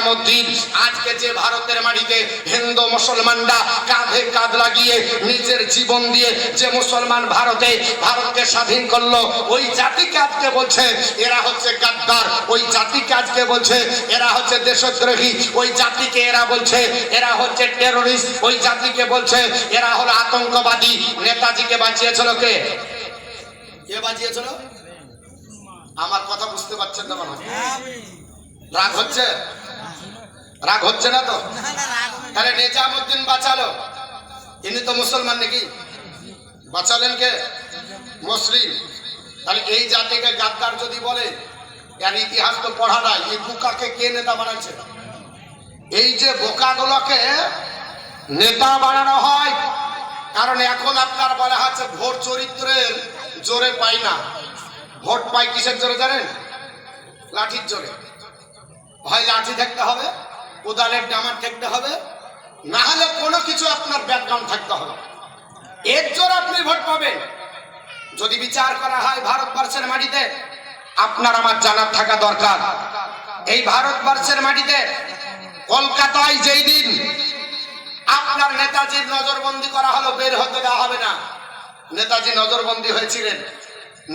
নিজামুদ্দিন আজকে যে ভারতের মাটিতে হিন্দু মুসলমানরা কাঁধে কাঁধ লাগিয়ে নিজের জীবন দিয়ে যে মুসলমান ভারতকে স্বাধীন করলো, ওই জাতিকে আজকে বলছে এরা হচ্ছে গাদ্দার, ওই জাতিকে আজকে বলছে এরা হচ্ছে দেশদ্রোহী, ওই জাতিকে এরা বলছে এরা হচ্ছে টেররিস্ট, ওই জাতিকে বলছে এরা হলো আতঙ্কবাদী। নেতাজিকে বাঁচিয়েছিল কে? কে বাঁচিয়েছিল? আমার কথা বুঝতে পারছেন না? রাগ হচ্ছে? রাগ হচ্ছে না তো? তাহলে নিজামুদ্দিন বাঁচালো, ইনি তো মুসলমান নাকি? বাঁচালেন কে? মুসলিম। তাহলে এই জাতিকে গাদ্দার যদি বলে, এর ইতিহাস তো পড়া নাই। এই বোকাকে কে নেতা বানাচ্ছে? এই যে বোকাগুলোকে নেতা বানানো হয়, কারণ এখন আপনার বলা হচ্ছে ভোট চরিত্রের জোরে পাই না। ভোট পাই কিসের জোরে জানেন? লাঠির জোরে। হয় লাঠি থাকতে হবে, কোদালের ডামার থাকতে হবে, না হলে কোনো কিছু আপনার ব্যাকগ্রাউন্ড থাকতে হবে, এর জোরে আপনি ভোট পাবেন। যদি বিচার করা হয় ভারতবর্ষের মাটিতে, আপনার আমার জানার থাকা দরকার, এই ভারতবর্ষের মাটিতে কলকাতায় যেই দিন আপনার নেতাজির নজরবন্দি করা হলো, বের হতে দেওয়া হবে না। নেতাজি নজরবন্দি হয়েছিলেন,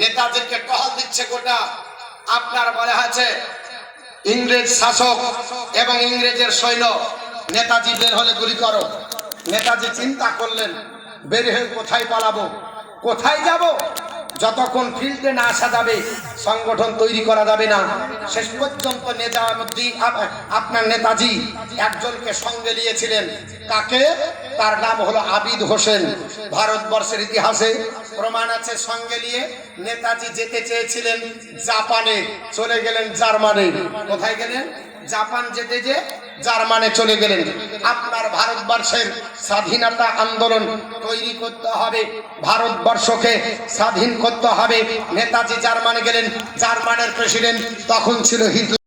নেতাজিকে টহল দিচ্ছে গোটা আপনার বলা আছে ইংরেজ শাসক এবং ইংরেজের সৈন্য। নেতাজি বের হলে গুলি করো। নেতাজি চিন্তা করলেন, বের হয়ে কোথায় পালাবো, কোথায় যাব? যতক্ষণ ফিল্ডে না আসা যাবে সংগঠন তৈরি করা যাবে না। শেষ পর্যন্ত নিজামুদ্দিন আপনার নেতাজি একজনকে সঙ্গে নিয়েছিলেন। কাকে? তার নাম হলো আবিদ হোসেন। ভারতবর্ষের ইতিহাসে প্রমাণ আছে, সঙ্গে নিয়ে নেতাজি যেতে চেয়েছিলেন জাপানে, চলে গেলেন জার্মানি। কোথায় গেলেন? জাপান যেতে যে জার্মানে চলে গেলেন। আপনার ভারতবর্ষের স্বাধীনতা আন্দোলন তৈরি করতে হবে, ভারতবর্ষকে স্বাধীন করতে হবে। নেতাজি জার্মানি গেলেন, জার্মানের প্রেসিডেন্ট তখন ছিল হিটলার।